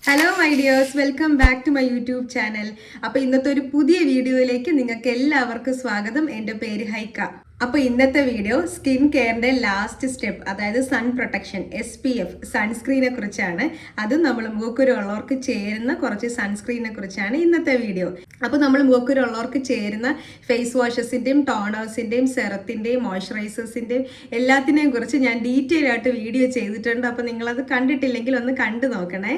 Hello my dears, welcome back to my YouTube channel. അപ്പോൾ ഇന്നത്തെ ഒരു പുതിയ വീഡിയോയിലേക്ക് നിങ്ങൾക്ക് എല്ലാവർക്കും സ്വാഗതം. എൻ്റെ പേര് ഹൈക്ക. അപ്പോൾ ഇന്നത്തെ വീഡിയോ സ്കിൻ കെയറിൻ്റെ ലാസ്റ്റ് സ്റ്റെപ്പ്, അതായത് സൺ പ്രൊട്ടക്ഷൻ SPF സൺസ്ക്രീനെ കുറിച്ചാണ്. അതും നമ്മൾ മുഖക്കുരുള്ളവർക്ക് ചേരുന്ന കുറച്ച് സൺസ്ക്രീനെ കുറിച്ചാണ് ഇന്നത്തെ വീഡിയോ. അപ്പോൾ നമ്മൾ മുഖക്കുരുള്ളവർക്ക് ചേരുന്ന ഫേസ് വാഷസിൻ്റെയും ടോണേഴ്സിൻ്റെയും സെറത്തിൻ്റെയും മോയ്സ്ചറൈസേഴ്സിൻ്റെയും എല്ലാത്തിനെയും കുറിച്ച് ഞാൻ ഡീറ്റെയിൽ ആയിട്ട് വീഡിയോ ചെയ്തിട്ടുണ്ട്. അപ്പോൾ നിങ്ങളത് കണ്ടിട്ടില്ലെങ്കിൽ ഒന്ന് കണ്ടു നോക്കണേ.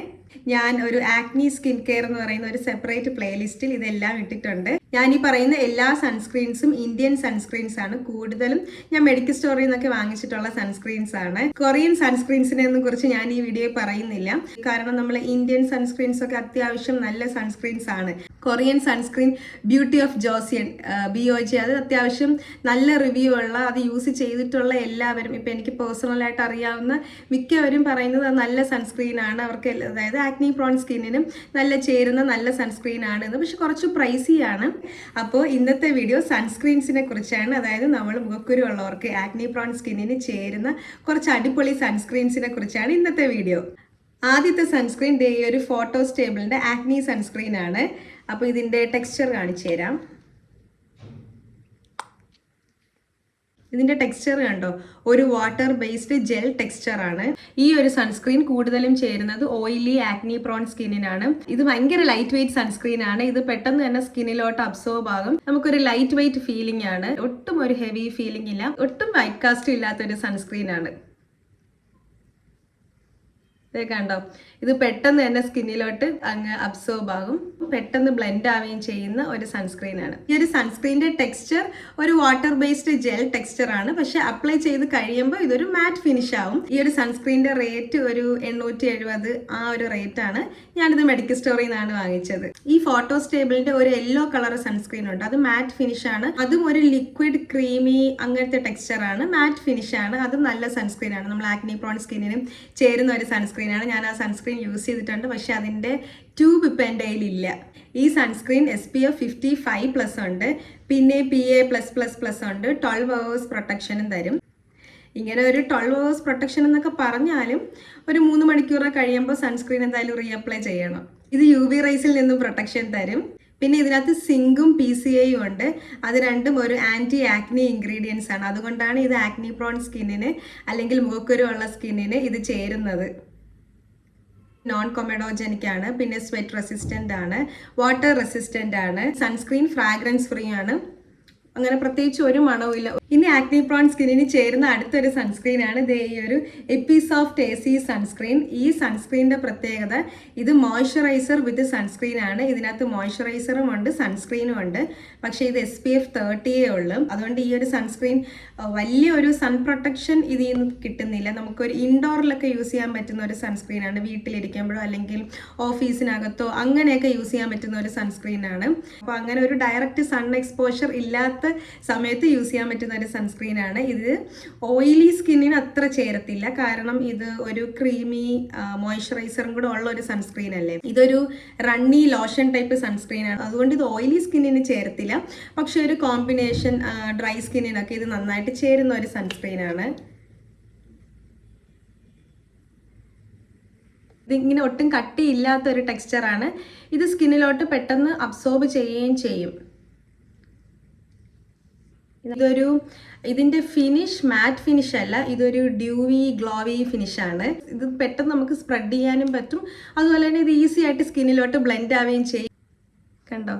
ഞാൻ ഒരു ആക്നി സ്കിൻ കെയർ എന്ന് പറയുന്ന ഒരു സെപ്പറേറ്റ് പ്ലേലിസ്റ്റിൽ ഇതെല്ലാം ഇട്ടിട്ടുണ്ട്. ഞാൻ ഈ പറയുന്ന എല്ലാ സൺസ്ക്രീൻസും ഇന്ത്യൻ സൺസ്ക്രീൻസ് ആണ്. കൂടുതലും ഞാൻ മെഡിക്കൽ സ്റ്റോറിൽ നിന്നൊക്കെ വാങ്ങിച്ചിട്ടുള്ള സൺസ്ക്രീൻസ് ആണ്. കൊറിയൻ സൺസ്ക്രീൻസിനെ കുറിച്ച് ഞാൻ ഈ വീഡിയോ പറയുന്നില്ല, കാരണം നമ്മൾ ഇന്ത്യൻ സൺസ്ക്രീൻസ് ഒക്കെ അത്യാവശ്യം നല്ല സൺസ്ക്രീൻസ് ആണ്. Korean sunscreen beauty of Joseon BOJ, അത് അത്യാവശ്യം നല്ല റിവ്യൂ ഉള്ള, അത് യൂസ് ചെയ്തിട്ടുള്ള എല്ലാവരും, ഇപ്പം എനിക്ക് പേഴ്സണലായിട്ട് അറിയാവുന്ന മിക്കവരും പറയുന്നത് അത് നല്ല സൺസ്ക്രീൻ ആണ്. അവർക്ക് അതായത് ആക്നി പ്രോൺ സ്കിന്നിനും നല്ല ചേരുന്ന നല്ല സൺസ്ക്രീൻ ആണെന്ന്. പക്ഷെ കുറച്ച് പ്രൈസിയാണ്. അപ്പോൾ ഇന്നത്തെ വീഡിയോ സൺസ്ക്രീൻസിനെ കുറിച്ചാണ്. അതായത് നമ്മൾ മുഖക്കുരു ഉള്ളവർക്ക് ആക്നി പ്രോൺ സ്കിന്നിന് ചേരുന്ന കുറച്ച് അടിപൊളി സൺസ്ക്രീൻസിനെ കുറിച്ചാണ് ഇന്നത്തെ വീഡിയോ. ആദ്യത്തെ സൺസ്ക്രീൻ ഈ ഒരു ഫോട്ടോ സ്റ്റേബിളിൻ്റെ ആക്നി സൺസ്ക്രീൻ ആണ്. അപ്പോൾ ഇതിൻ്റെ ടെക്സ്ചർ കാണിച്ചു തരാം. ഇതിൻ്റെ ടെക്സ്ചർ കണ്ടോ, ഒരു വാട്ടർ ബേസ്ഡ് ജെൽ ടെക്സ്ചർ ആണ്. ഈ ഒരു സൺസ്ക്രീൻ കൂടുതലും ചേരുന്നത് ഓയിലി ആക്നി പ്രോൺ സ്കിന്നിനാണ്. ഇത് ഭയങ്കര ലൈറ്റ് വെയിറ്റ് സൺസ്ക്രീൻ ആണ്. ഇത് പെട്ടെന്ന് തന്നെ സ്കിന്നിലോട്ട് അബ്സോർബ് ആകും. നമുക്കൊരു ലൈറ്റ് വെയിറ്റ് ഫീലിംഗ് ആണ്. ഒട്ടും ഒരു ഹെവി ഫീലിംഗ് ഇല്ല. ഒട്ടും വൈറ്റ് കാസ്റ്റ് ഇല്ലാത്തൊരു സൺസ്ക്രീൻ ആണ്. കണ്ടോ, ഇത് പെട്ടെന്ന് തന്നെ സ്കിന്നിലോട്ട് അങ്ങ് അബ്സോർബ് ആകും, പെട്ടെന്ന് ബ്ലെൻഡ് ആവുകയും ചെയ്യുന്ന ഒരു സൺസ്ക്രീൻ ആണ്. ഈ ഒരു സൺസ്ക്രീനിന്റെ ടെക്സ്ചർ ഒരു വാട്ടർ ബേസ്ഡ് ജെൽ ടെക്സ്ചർ ആണ്. പക്ഷെ അപ്ലൈ ചെയ്ത് കഴിയുമ്പോൾ ഇതൊരു മാറ്റ് ഫിനിഷ് ആവും. ഈ ഒരു സൺസ്ക്രീനിന്റെ റേറ്റ് ഒരു 870, ആ ഒരു റേറ്റ് ആണ്. ഞാനിത് മെഡിക്കൽ സ്റ്റോറിൽ നിന്നാണ് വാങ്ങിച്ചത്. ഈ ഫോട്ടോ സ്റ്റേബിളിന്റെ ഒരു യെല്ലോ കളർ സൺസ്ക്രീൻ ഉണ്ട്, അത് മാറ്റ് ഫിനിഷ് ആണ്. അതും ഒരു ലിക്വിഡ് ക്രീമി അങ്ങനത്തെ ടെക്സ്ചർ ആണ്, മാറ്റ് ഫിനിഷ് ആണ്. അതും നല്ല സൺസ്ക്രീൻ ആണ്. നമ്മൾ ആക്നി പ്രോൺ സ്കിന്നിനും ചേരുന്ന ഒരു സൺസ്ക്രീൻ ആണ്. ഞാൻ ആ സൺസ്ക്രീൻ യൂസ് ചെയ്തിട്ടുണ്ട്, പക്ഷെ അതിൻ്റെ ട്യൂബ് ഇപ്പം എൻ്റെ കയ്യിലില്ല. ഈ സൺസ്ക്രീൻ SPF 55+ ഉണ്ട്, പിന്നെ PA+++ ഉണ്ട്. 12 hours പ്രൊട്ടക്ഷനും തരും. ഇങ്ങനെ ഒരു 12 hours പ്രൊട്ടക്ഷൻ എന്നൊക്കെ പറഞ്ഞാലും ഒരു 3 മണിക്കൂർ കഴിയുമ്പോൾ സൺസ്ക്രീൻ എന്തായാലും റീഅപ്ലൈ ചെയ്യണം. ഇത് UV റേസിൽ നിന്നും പ്രൊട്ടക്ഷൻ തരും. പിന്നെ ഇതിനകത്ത് സിങ്കും PCAയും ഉണ്ട്. അത് രണ്ടും ഒരു ആൻറ്റി ആക്നി ഇൻഗ്രീഡിയൻസ് ആണ്. അതുകൊണ്ടാണ് ഇത് ആക്നി പ്രോൺ സ്കിന്നിന് അല്ലെങ്കിൽ മുഖക്കുരു ഉള്ള സ്കിന്നിന് ഇത് ചേരുന്നത്. നോൺ കൊമഡോജനിക് ആണ്, പിന്നെ സ്വെറ്റ് റെസിസ്റ്റന്റ് ആണ്, വാട്ടർ റെസിസ്റ്റന്റ് ആണ്. സൺസ്ക്രീൻ ഫ്രാഗ്രൻസ് ഫ്രീ ആണ്. അങ്ങനെ പ്രത്യേകിച്ച് ഒരു മണവും ഇല്ല. ഇനി ആക്നി പ്രോൺ സ്കിന്നിന് ചേരുന്ന അടുത്തൊരു സൺസ്ക്രീൻ ആണ് ഈ ഒരു എപ്പിസോഫ്റ്റ് AC സൺസ്ക്രീൻ. ഈ സൺസ്ക്രീനിന്റെ പ്രത്യേകത, ഇത് മോയ്സ്ചറൈസർ വിത്ത് സൺസ്ക്രീൻ ആണ്. ഇതിനകത്ത് മോയ്സ്ചറൈസറും ഉണ്ട്, സൺസ്ക്രീനും ഉണ്ട്. പക്ഷേ ഇത് SPF 30 ഉള്ളൂ. അതുകൊണ്ട് ഈ ഒരു സൺസ്ക്രീൻ വലിയൊരു സൺ പ്രൊട്ടക്ഷൻ ഇതിൽ നിന്ന് കിട്ടുന്നില്ല. നമുക്കൊരു ഇൻഡോറിലൊക്കെ യൂസ് ചെയ്യാൻ പറ്റുന്ന ഒരു സൺസ്ക്രീൻ ആണ്. വീട്ടിലിരിക്കുമ്പോഴോ അല്ലെങ്കിൽ ഓഫീസിനകത്തോ അങ്ങനെയൊക്കെ യൂസ് ചെയ്യാൻ പറ്റുന്ന ഒരു സൺസ്ക്രീൻ ആണ്. അപ്പോൾ അങ്ങനെ ഒരു ഡയറക്റ്റ് സൺ എക്സ്പോഷർ ഇല്ലാത്ത സമയത്ത് യൂസ് ചെയ്യാൻ പറ്റുന്ന ഒരു സൺസ്ക്രീൻ ആണ്. ഇത് ഓയിലി സ്കിന്നിന് അത്ര ചേരത്തില്ല, കാരണം ഇത് ഒരു ക്രീമി മോയ്സ്ചറൈസറും കൂടെ ഉള്ള ഒരു സൺസ്ക്രീൻ അല്ലേ. ഇതൊരു റണ്ണി ലോഷൻ ടൈപ്പ് സൺസ്ക്രീൻ ആണ്. അതുകൊണ്ട് ഇത് ഓയിലി സ്കിന്നിന് ചേരത്തില്ല. പക്ഷെ ഒരു കോമ്പിനേഷൻ ഡ്രൈ സ്കിന്നിനൊക്കെ ഇത് നന്നായിട്ട് ചേരുന്ന ഒരു സൺസ്ക്രീൻ ആണ്. ഇതിങ്ങനെ ഒട്ടും കട്ടിയില്ലാത്ത ഒരു ടെക്സ്ചറാണ്. ഇത് സ്കിന്നിലോട്ട് പെട്ടെന്ന് അബ്സോർബ് ചെയ്യുകയും ചെയ്യും. ഇതിന്റെ ഫിനിഷ് മാറ്റ് ഫിനിഷ് അല്ല, ഇതൊരു ഡ്യൂവി ഗ്ലോവി ഫിനിഷ് ആണ്. ഇത് പെട്ടെന്ന് നമുക്ക് സ്പ്രെഡ് ചെയ്യാനും പറ്റും. അതുപോലെ തന്നെ ഇത് ഈസി ആയിട്ട് സ്കിന്നിലോട്ട് ബ്ലെൻഡ് ആവുകയും ചെയ്യും. കണ്ടോ,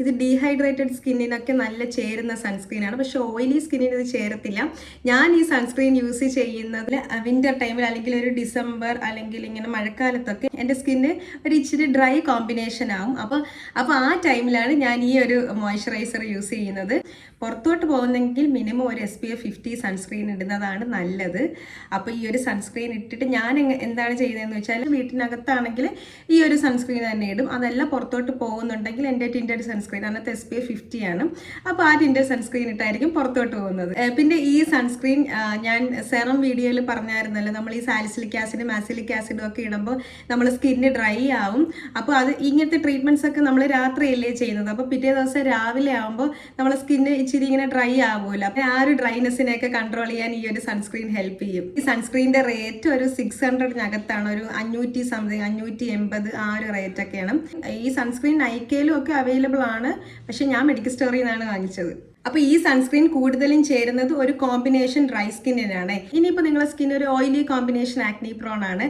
ഇത് ഡീഹൈഡ്രേറ്റഡ് സ്കിന്നിനൊക്കെ നല്ല ചേരുന്ന സൺസ്ക്രീൻ ആണ്. പക്ഷെ ഓയിലി സ്കിന്നിന് ഇത് ചേരത്തില്ല. ഞാൻ ഈ സൺസ്ക്രീൻ യൂസ് ചെയ്യുന്നത് വിന്റർ ടൈമിൽ അല്ലെങ്കിൽ ഒരു ഡിസംബർ അല്ലെങ്കിൽ ഇങ്ങനെ മഴക്കാലത്തൊക്കെ എൻ്റെ സ്കിന്ന് ഒരു ഇച്ചിരി ഡ്രൈ കോമ്പിനേഷൻ ആവും. അപ്പോൾ ആ ടൈമിലാണ് ഞാൻ ഈ ഒരു മോയ്സ്ചറൈസർ യൂസ് ചെയ്യുന്നത്. പുറത്തോട്ട് പോകുന്നെങ്കിൽ മിനിമം ഒരു SPF 50 സൺസ്ക്രീൻ ഇടുന്നതാണ് നല്ലത്. അപ്പോൾ ഈ ഒരു സൺസ്ക്രീൻ ഇട്ടിട്ട് ഞാൻ എന്താണ് ചെയ്യുന്നതെന്ന് വെച്ചാൽ, വീട്ടിനകത്താണെങ്കിൽ ഈ ഒരു സൺസ്ക്രീൻ തന്നെ ഇടും. അതല്ല പുറത്തോട്ട് പോകുന്നുണ്ടെങ്കിൽ എൻ്റെ ടിൻറ്റഡ് ടിൻറ്റഡ് സൺസ്ക്രീൻ, അതിനകത്ത് SPF 50 ആണ്. അപ്പോൾ ആ ടിൻറ്റഡ് സൺസ്ക്രീൻ ഇട്ടായിരിക്കും പുറത്തോട്ട് പോകുന്നത്. പിന്നെ ഈ സൺസ്ക്രീൻ ഞാൻ സെറം വീഡിയോയിൽ പറഞ്ഞായിരുന്നല്ലോ, നമ്മൾ ഈ സാലിസിലിക് ആസിഡും ആസിലിക് ആസിഡും ഒക്കെ ഇടുമ്പോൾ നമ്മൾ സ്കിന്ന് ഡ്രൈ ആവും. അപ്പോൾ അത് ഇങ്ങനത്തെ ട്രീറ്റ്മെൻറ്റ്സ് ഒക്കെ നമ്മൾ രാത്രിയല്ലേ ചെയ്യുന്നത്. അപ്പോൾ പിറ്റേ ദിവസം രാവിലെ ആകുമ്പോൾ നമ്മളെ സ്കിന്ന് ഇച്ചിരി ഇങ്ങനെ ഡ്രൈ ആവുമല്ലോ. അപ്പോൾ ആ ഒരു ഡ്രൈനെസ്സിനെയൊക്കെ കൺട്രോൾ ചെയ്യാൻ ഈ ഒരു സൺസ്ക്രീൻ ഹെൽപ്പ് ചെയ്യും. ഈ സൺസ്ക്രീനിന്റെ റേറ്റ് ഒരു 600-നകത്താണ്, ഒരു 500 സംതിങ്, 580 ആ ഒരു റേറ്റ് ഒക്കെയാണ്. ഈ സൺസ്ക്രീൻ നൈക്കയിലും ഒക്കെ അവൈലബിൾ ആണ്, പക്ഷെ ഞാൻ മെഡിക്കൽ സ്റ്റോറിൽ നിന്നാണ് വാങ്ങിച്ചത്. അപ്പോൾ ഈ സൺസ്ക്രീൻ കൂടുതലും ചേരുന്നത് ഒരു കോമ്പിനേഷൻ ഡ്രൈ സ്കിന്നിനാണ്. ഇനിയിപ്പോൾ നിങ്ങളുടെ സ്കിൻ ഒരു ഓയിലി കോമ്പിനേഷൻ ആക്നി പ്രോൺ ആണ്,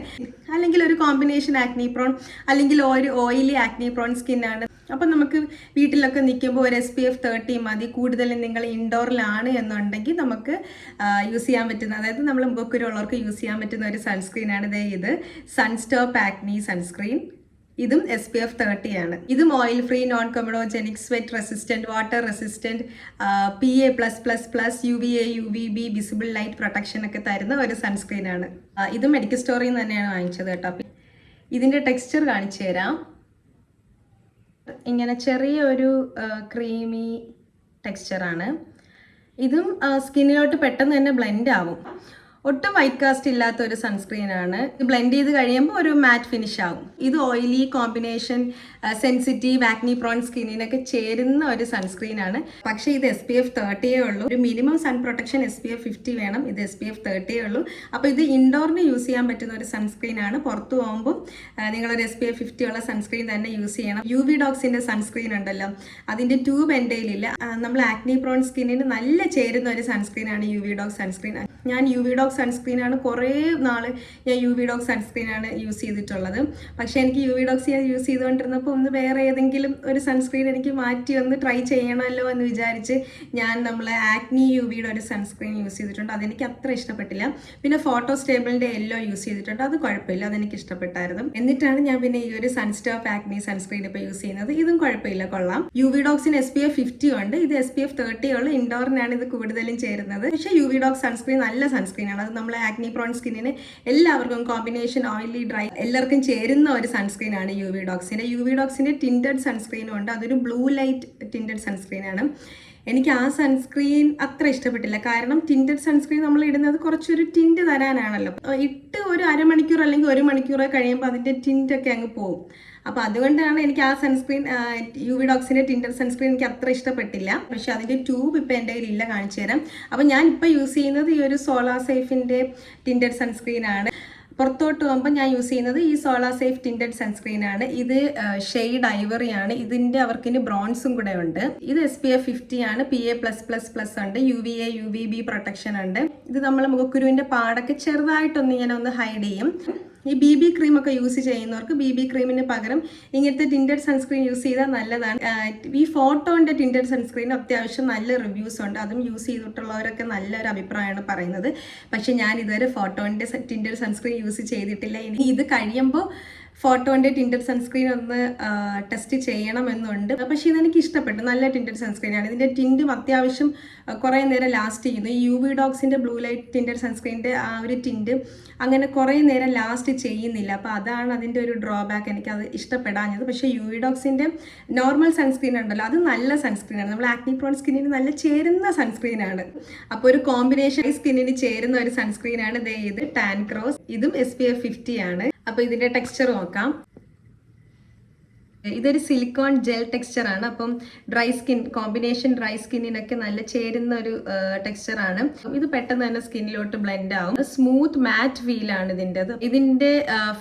അല്ലെങ്കിൽ ഒരു കോമ്പിനേഷൻ ആക്നി പ്രോൺ, അല്ലെങ്കിൽ ഒരു ഓയിലി ആക്നി പ്രോൺ സ്കിന്നാണ്. അപ്പം നമുക്ക് വീട്ടിലൊക്കെ നിൽക്കുമ്പോൾ ഒരു SPF 30 മതി. കൂടുതലും നിങ്ങൾ ഇൻഡോറിലാണ് എന്നുണ്ടെങ്കിൽ നമുക്ക് യൂസ് ചെയ്യാൻ പറ്റുന്ന, അതായത് നമ്മൾ മുഖക്കുരുള്ളവർക്ക് യൂസ് ചെയ്യാൻ പറ്റുന്ന ഒരു സൺസ്ക്രീനാണ് ഇത് സൺസ്റ്റോപ്പ് ആക്നി സൺസ്ക്രീൻ. ഇതും SPF 30 ആണ്. ഇതും oil free, non comedogenic, sweat resistant, water resistant, PA+++, UVA UVB visible light protection ഒക്കെ തരുന്ന ഒരു സൺസ്ക്രീൻ ആണ്. ഇതും മെഡിക്കൽ സ്റ്റോറിൽ നിന്ന് തന്നെയാണ് വാങ്ങിച്ചത് കേട്ടോ. ഇതിന്റെ ടെക്സ്ചർ കാണിച്ചു തരാം. ഇങ്ങനെ ചെറിയൊരു ക്രീമി ടെക്സ്ചറാണ്. ഇതും സ്കിന്നിലോട്ട് പെട്ടെന്ന് തന്നെ ബ്ലെൻഡ് ആവും. ഒട്ടും വൈറ്റ് കാസ്റ്റ് ഇല്ലാത്ത ഒരു സൺസ്ക്രീൻ ആണ്. ബ്ലെൻഡ് ചെയ്ത് കഴിയുമ്പോൾ ഒരു മാറ്റ് ഫിനിഷ് ആവും. ഇത് oily combination, sensitive, acne prone സ്കിന്നിനൊക്കെ ചേരുന്ന ഒരു സൺസ്ക്രീൻ ആണ്. പക്ഷേ ഇത് SPF 30 ഉള്ളൂ. ഒരു മിനിമം സൺ പ്രൊട്ടക്ഷൻ SPF 50 വേണം. ഇത് SPF 30 ഉള്ളൂ. അപ്പോൾ ഇത് ഇൻഡോറിന് യൂസ് ചെയ്യാൻ പറ്റുന്ന ഒരു സൺസ്ക്രീൻ ആണ്. പുറത്തു പോകുമ്പോൾ നിങ്ങളൊരു SPF 50 ഉള്ള സൺസ്ക്രീൻ തന്നെ യൂസ് ചെയ്യണം. UV ഡോക്സിന്റെ സൺസ്ക്രീൻ ഉണ്ടല്ലോ, അതിന്റെ ട്യൂബ് എൻ്റെ കയ്യിലില്ല. നമ്മൾ ആക്നി പ്രോൺ സ്കിന്നിന് നല്ല ചേരുന്ന ഒരു സൺസ്ക്രീൻ ആണ് UV ഡോക്സ് സൺസ്ക്രീൻ. ഞാൻ UV ഡോക്സ് സൺസ്ക്രീനാണ് കുറേ നാൾ ഞാൻ UV ഡോക്സ് സൺസ്ക്രീനാണ് യൂസ് ചെയ്തിട്ടുള്ളത്. പക്ഷേ എനിക്ക് UV ഡോക്സ് ഞാൻ യൂസ് ചെയ്തുകൊണ്ടിരുന്നപ്പോൾ ഒന്ന് വേറെ ഏതെങ്കിലും ഒരു സൺസ്ക്രീൻ എനിക്ക് മാറ്റി ഒന്ന് ട്രൈ ചെയ്യണമല്ലോ എന്ന് വിചാരിച്ച് ഞാൻ നമ്മളെ ആക്നി UVയുടെ ഒരു സൺസ്ക്രീൻ യൂസ് ചെയ്തിട്ടുണ്ട്. അതെനിക്ക് അത്ര ഇഷ്ടപ്പെട്ടില്ല. പിന്നെ ഫോട്ടോ സ്റ്റേബിളിൻ്റെ യെല്ലോ യൂസ് ചെയ്തിട്ടുണ്ട്. അത് കുഴപ്പമില്ല, അതെനിക്ക് ഇഷ്ടപ്പെട്ടായിരുന്നു. എന്നിട്ടാണ് ഞാൻ പിന്നെ ഈ ഒരു സൺസ്റ്റോപ്പ് ആക്നി സൺസ്ക്രീൻ ഇപ്പോൾ യൂസ് ചെയ്യുന്നത്. ഇതും കുഴപ്പമില്ല, കൊള്ളാം. UV ഡോക്സിന് SPF 50 ഉണ്ട്. ഇത് SPF 30 ഉള്ളൂ. ഇൻഡോറിനാണ് ഇത് കൂടുതലും ചേരുന്നത്. പക്ഷേ UV ഡോക്സ് സൺസ്ക്രീൻ നല്ല സൺസ്ക്രീനാണ്. അത് നമ്മളെ ആക്നി പ്രോൺ സ്കിന്നിന് എല്ലാവർക്കും, കോമ്പിനേഷൻ ഓയിലി ഡ്രൈ എല്ലാവർക്കും ചേരുന്ന ഒരു സൺസ്ക്രീൻ ആണ് UV ഡോക്സിന്റെ ടിൻറ്റഡ് സൺസ്ക്രീനും ഉണ്ട്. അതൊരു ബ്ലൂ ലൈറ്റ് ടിൻറ്റഡ് സൺസ്ക്രീൻ ആണ്. എനിക്ക് ആ സൺസ്ക്രീൻ അത്ര ഇഷ്ടപ്പെട്ടില്ല. കാരണം ടിൻറ്റഡ് സൺസ്ക്രീൻ നമ്മൾ ഇടുന്നത് കുറച്ചൊരു ടിൻറ്റ് തരാനാണല്ലോ. ഇട്ട് ഒരു അരമണിക്കൂർ അല്ലെങ്കിൽ 1 മണിക്കൂർ കഴിയുമ്പോൾ അതിൻ്റെ ടിൻറ്റൊക്കെ അങ്ങ് പോകും. അപ്പോൾ അതുകൊണ്ടാണ് എനിക്ക് ആ സൺസ്ക്രീൻ, UV ഡോക്സിന്റെ ടിൻറ്റഡ് സൺസ്ക്രീൻ എനിക്ക് അത്ര ഇഷ്ടപ്പെട്ടില്ല. പക്ഷെ അതിന്റെ ട്യൂബ് ഇപ്പം എൻ്റെ കയ്യിലില്ല, കാണിച്ചു തരാം. അപ്പോൾ ഞാൻ ഇപ്പോൾ യൂസ് ചെയ്യുന്നത് ഈ ഒരു സോളാർ സേഫിന്റെ ടിൻറ്റഡ് സൺസ്ക്രീൻ ആണ്. പുറത്തോട്ട് പോകുമ്പോൾ ഞാൻ യൂസ് ചെയ്യുന്നത് ഈ സോളാർ സേഫ് ടിൻറ്റഡ് സൺസ്ക്രീൻ ആണ്. ഇത് ഷെയ്ഡ് ഐവറി ആണ്. ഇതിന്റെ അവർക്കിന് ബ്രോൺസും കൂടെ ഉണ്ട്. ഇത് SPF 50 ആണ്. PA+++ ഉണ്ട്. UVA UVB പ്രൊട്ടക്ഷൻ ഉണ്ട്. ഇത് നമ്മൾ മുഖക്കുരുവിന്റെ പാടൊക്കെ ചെറുതായിട്ടൊന്ന് ഇങ്ങനെ ഒന്ന് ഹൈഡ് ചെയ്യും. ഈ BB ക്രീം ഒക്കെ യൂസ് ചെയ്യുന്നവർക്ക് BB ക്രീമിന് പകരം ഇങ്ങനത്തെ ടിൻറ്റഡ് സൺസ്ക്രീൻ യൂസ് ചെയ്താൽ നല്ലതാണ്. ഈ ഫോട്ടോന്റെ ടിൻറ്റഡ് സൺസ്ക്രീൻ അത്യാവശ്യം നല്ല റിവ്യൂസ് ഉണ്ട്. അതും യൂസ് ചെയ്തിട്ടുള്ളവരൊക്കെ നല്ലൊരു അഭിപ്രായമാണ് പറയുന്നത്. പക്ഷെ ഞാൻ ഇതുവരെ ഫോട്ടോന്റെ ടിൻറ്റഡ് സൺസ്ക്രീൻ യൂസ് ചെയ്തിട്ടില്ല. ഇനി ഇത് കഴിയുമ്പോൾ ഫോട്ടോന്റെ ടിൻറ്റഡ് സൺസ്ക്രീൻ ഒന്ന് ടെസ്റ്റ് ചെയ്യണമെന്നുണ്ട്. പക്ഷേ ഇതെനിക്ക് ഇഷ്ടപ്പെട്ടു. നല്ല ടിൻറ്റഡ് സൺസ്ക്രീൻ ആണ്. ഇതിന്റെ ടിൻറ്റും അത്യാവശ്യം കുറേ നേരം ലാസ്റ്റ് ചെയ്യുന്നു. ഈ UV ഡോക്സിന്റെ ബ്ലൂ ലൈറ്റ് ടിൻറ്റഡ് സൺസ്ക്രീനിന്റെ ആ ഒരു ടിൻറ്റ് അങ്ങനെ കുറേ നേരം ലാസ്റ്റ് ചെയ്യുന്നില്ല. അപ്പോൾ അതാണ് അതിൻ്റെ ഒരു ഡ്രോബാക്ക്. എനിക്കത് ഇഷ്ടപ്പെടാഞ്ഞത്. പക്ഷേ UV ഡോക്സിന്റെ നോർമൽ സൺസ്ക്രീൻ ഉണ്ടല്ലോ, അത് നല്ല സൺസ്ക്രീനാണ്. നമ്മൾ ആക്നി പ്രോൺ സ്കിന്നിന് നല്ല ചേരുന്ന സൺസ്ക്രീനാണ്. അപ്പോൾ ഒരു കോമ്പിനേഷൻ സ്കിന്നിന് ചേരുന്ന ഒരു സൺസ്ക്രീനാണ് ഇത് ടാൻ ക്രോസ്. ഇതും SPF 50 ആണ്. അപ്പോൾ ഇതിന്റെ ടെക്സ്ചർ നോക്കാം. ഇതൊരു സിലിക്കോൺ ജെൽ ടെക്സ്ചർ ആണ്. അപ്പം ഡ്രൈ സ്കിൻ, കോമ്പിനേഷൻ ഡ്രൈ സ്കിന്നിനൊക്കെ നല്ല ചേരുന്ന ഒരു ടെക്സ്ചർ ആണ്. ഇത് പെട്ടെന്ന് തന്നെ സ്കിന്നിലോട്ട് ബ്ലെൻഡ് ആവും. സ്മൂത്ത് മാറ്റ് ഫീൽ ആണ് ഇതിന്റെ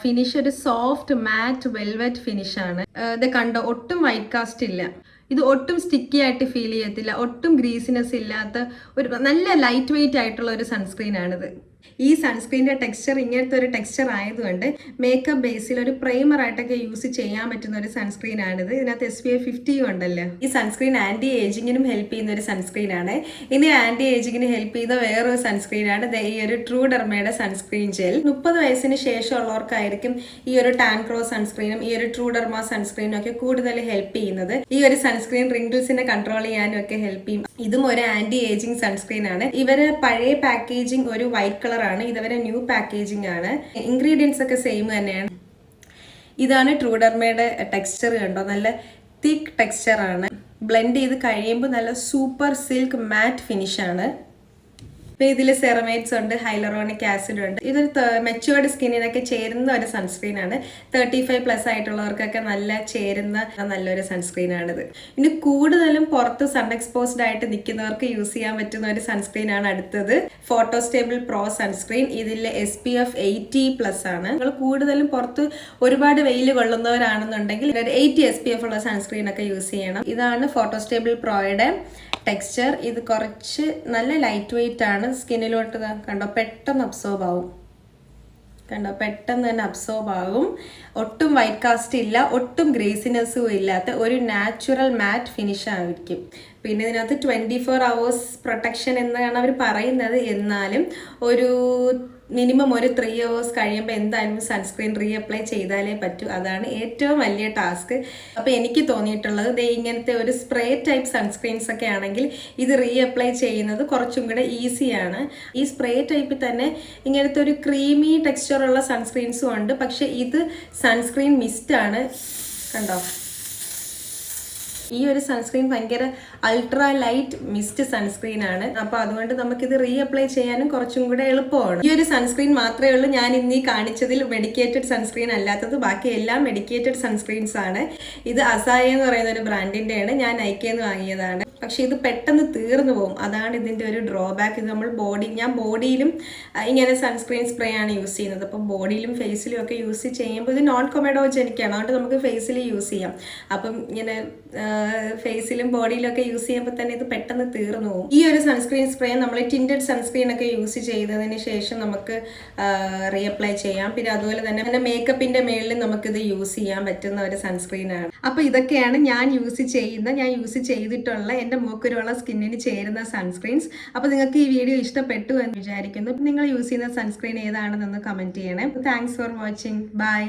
ഫിനിഷ് ഒരു സോഫ്റ്റ് മാറ്റ് വെൽവെറ്റ് ഫിനിഷ് ആണ്. ഇത് കണ്ടോ, ഒട്ടും വൈറ്റ് കാസ്റ്റ് ഇല്ല. ഇത് ഒട്ടും സ്റ്റിക്കി ആയിട്ട് ഫീൽ ചെയ്യത്തില്ല. ഒട്ടും ഗ്രീസിനെസ് ഇല്ലാത്ത ഒരു നല്ല ലൈറ്റ് വെയിറ്റ് ആയിട്ടുള്ള ഒരു സൺസ്ക്രീൻ ആണിത്. ഈ സൺസ്ക്രീനിന്റെ ടെക്സ്ചർ ഇങ്ങനത്തെ ഒരു ടെക്സ്ചർ ആയതുകൊണ്ട് മേക്കപ്പ് ബേസിൽ ഒരു പ്രൈമർ ആയിട്ടൊക്കെ യൂസ് ചെയ്യാൻ പറ്റുന്ന ഒരു സൺസ്ക്രീൻ ആണിത്. ഇതിനകത്ത് SPF 50 ഉണ്ടല്ലോ. ഈ സൺസ്ക്രീൻ ആന്റി ഏജിങ്ങിനും ഹെൽപ്പ് ചെയ്യുന്ന ഒരു സൺസ്ക്രീൻ ആണ്. ഇനി ആന്റി ഏജിങ്ങിന് ഹെൽപ്പ് ചെയ്യുന്ന വേറൊരു സൺസ്ക്രീൻ ആണ് ഈ ഒരു ട്രൂഡെർമയുടെ സൺസ്ക്രീൻ ജെൽ. 30 വയസ്സിന് ശേഷമുള്ളവർക്കായിരിക്കും ഈ ഒരു ടാൻ ക്രോസ് സൺസ്ക്രീനും ഈ ഒരു ട്രൂഡെർമ സൺസ്ക്രീനും ഒക്കെ കൂടുതൽ ഹെൽപ്പ് ചെയ്യുന്നത്. ഈ ഒരു സൺസ്ക്രീൻ റിങ്കിൾസിനെ കൺട്രോൾ ചെയ്യാനും ഒക്കെ ഹെൽപ്പ് ചെയ്യും. ഇതും ഒരു ആന്റി ഏജിങ് സൺസ്ക്രീൻ ആണ്. ഇവര് പഴയ പാക്കേജിങ് ഒരു വൈറ്റ് കളർ ആണ്. ഇതുവരെ ന്യൂ പാക്കേജിംഗ് ആണ്. ഇൻഗ്രീഡിയൻസ് ഒക്കെ സെയിം തന്നെയാണ്. ഇതാണ് ട്രൂഡെർമയുടെ ടെക്സ്ചർ. കണ്ടോ, നല്ല തിക്ക് ടെക്സ്ചറാണ്. ബ്ലെൻഡ് ചെയ്ത് കഴിയുമ്പോൾ നല്ല സൂപ്പർ സിൽക്ക് മാറ്റ് ഫിനിഷാണ്. ഇതിൽ സെറമൈഡ്സ് ഉണ്ട്, ഹൈലറോണിക് ആസിഡ് ഉണ്ട്. ഇതൊരു മെച്ചുവേർഡ് സ്കിന്നിനൊക്കെ ചേരുന്ന ഒരു സൺസ്ക്രീൻ ആണ്. 35+ ആയിട്ടുള്ളവർക്കൊക്കെ നല്ല ചേരുന്ന നല്ലൊരു സൺസ്ക്രീൻ ആണിത്. ഇനി കൂടുതലും പുറത്ത് സൺ എക്സ്പോസ്ഡ് ആയിട്ട് നിൽക്കുന്നവർക്ക് യൂസ് ചെയ്യാൻ പറ്റുന്ന ഒരു സൺസ്ക്രീൻ ആണ് അടുത്തത്. ഫോട്ടോസ്റ്റേബിൾ പ്രോ സൺസ്ക്രീൻ. ഇതിൽ SPF 80+ ആണ്. നിങ്ങൾ കൂടുതലും പുറത്ത് ഒരുപാട് വെയിൽ കൊള്ളുന്നവരാണെന്നുണ്ടെങ്കിൽ ഒരു 80 SPF ഉള്ള സൺസ്ക്രീൻ ഒക്കെ യൂസ് ചെയ്യണം. ഇതാണ് ഫോട്ടോസ്റ്റേബിൾ പ്രോയുടെ ടെക്സ്ചർ. ഇത് കുറച്ച് നല്ല ലൈറ്റ് വെയിറ്റ് ആണ്. സ്കിന്നിലോട്ട് കണ്ടോ പെട്ടെന്ന് അബ്സോർബ് ആവും. പെട്ടെന്ന് തന്നെ അബ്സോർബ് ആകും. ഒട്ടും വൈറ്റ് കാസ്റ്റ് ഇല്ല, ഒട്ടും ഗ്രേസിനെസ്സും ഇല്ലാത്ത ഒരു നാച്ചുറൽ മാറ്റ് ഫിനിഷ് ആയിരിക്കും. പിന്നെ ഇതിനകത്ത് 24 hours പ്രൊട്ടക്ഷൻ എന്നാണ് അവർ പറയുന്നത്. എന്നാലും ഒരു മിനിമം ഒരു 3 hours കഴിയുമ്പോൾ എന്തായാലും സൺസ്ക്രീൻ റീഅപ്ലൈ ചെയ്താലേ പറ്റൂ. അതാണ് ഏറ്റവും വലിയ ടാസ്ക്. അപ്പോൾ എനിക്ക് തോന്നിയിട്ടുള്ളത് ഇങ്ങനത്തെ ഒരു സ്പ്രേ ടൈപ്പ് സൺസ്ക്രീൻസ് ഒക്കെ ആണെങ്കിൽ ഇത് റീഅപ്ലൈ ചെയ്യുന്നത് കുറച്ചും കൂടെ ഈസിയാണ്. ഈ സ്പ്രേ ടൈപ്പിൽ തന്നെ ഇങ്ങനത്തെ ഒരു ക്രീമി ടെക്സ്ചറുള്ള സൺസ്ക്രീൻസും ഉണ്ട്. പക്ഷെ ഇത് സൺസ്ക്രീൻ മിസ്റ്റ് ആണ്. കണ്ടോ, ഈ ഒരു സൺസ്ക്രീൻ ഭയങ്കര അൾട്രാ ലൈറ്റ് മിസ്റ്റ് സൺസ്ക്രീൻ ആണ്. അപ്പോൾ അതുകൊണ്ട് നമുക്കിത് റീഅപ്ലൈ ചെയ്യാനും കുറച്ചും കൂടെ എളുപ്പമാണ്. ഈ ഒരു സൺസ്ക്രീൻ മാത്രമേ ഉള്ളൂ ഞാൻ ഇന്ന് ഈ കാണിച്ചതിൽ മെഡിക്കേറ്റഡ് സൺസ്ക്രീൻ അല്ലാത്തത്. ബാക്കി എല്ലാം മെഡിക്കേറ്റഡ് സൺസ്ക്രീൻസ് ആണ്. ഇത് അസായ എന്ന് പറയുന്ന ഒരു ബ്രാൻഡിൻ്റെയാണ്. ഞാൻ നൈക്കയിൽ വാങ്ങിയതാണ്. പക്ഷെ ഇത് പെട്ടെന്ന് തീർന്നു പോകും. അതാണ് ഇതിൻ്റെ ഒരു ഡ്രോബാക്ക്. ഇത് നമ്മൾ ഞാൻ ബോഡിയിലും ഇങ്ങനെ സൺസ്ക്രീൻ സ്പ്രേ ആണ് യൂസ് ചെയ്യുന്നത്. അപ്പം ബോഡിയിലും ഫേസിലും ഒക്കെ യൂസ് ചെയ്യുമ്പോൾ ഇത് നോൺ കൊമഡോജനിക്കാണ്. അതുകൊണ്ട് നമുക്ക് ഫേസിൽ യൂസ് ചെയ്യാം. അപ്പം ഇങ്ങനെ ഫേസിലും ബോഡിയിലും ഒക്കെ യൂസ് ചെയ്യുമ്പോൾ തന്നെ ഇത് പെട്ടെന്ന് തീർന്നു പോകും. ഈ ഒരു സൺസ്ക്രീൻ സ്പ്രേ നമ്മൾ ടിൻറ്റഡ് സൺസ്ക്രീൻ ഒക്കെ യൂസ് ചെയ്തതിന് ശേഷം നമുക്ക് റീഅപ്ലൈ ചെയ്യാം. പിന്നെ അതുപോലെ തന്നെ മേക്കപ്പിന്റെ മേളിൽ നമുക്കിത് യൂസ് ചെയ്യാൻ പറ്റുന്ന ഒരു സൺസ്ക്രീനാണ്. അപ്പോൾ ഇതൊക്കെയാണ് ഞാൻ യൂസ് ചെയ്തിട്ടുള്ള എൻ്റെ മൂക്കുരുള്ള സ്കിന്നിന് ചേരുന്ന സൺസ്ക്രീൻസ്. അപ്പോൾ നിങ്ങൾക്ക് ഈ വീഡിയോ ഇഷ്ടപ്പെട്ടു എന്ന് വിചാരിക്കുന്നു. നിങ്ങൾ യൂസ് ചെയ്യുന്ന സൺസ്ക്രീൻ ഏതാണെന്നൊന്ന് കമൻറ്റ് ചെയ്യണേ. Thanks for watching. ബൈ.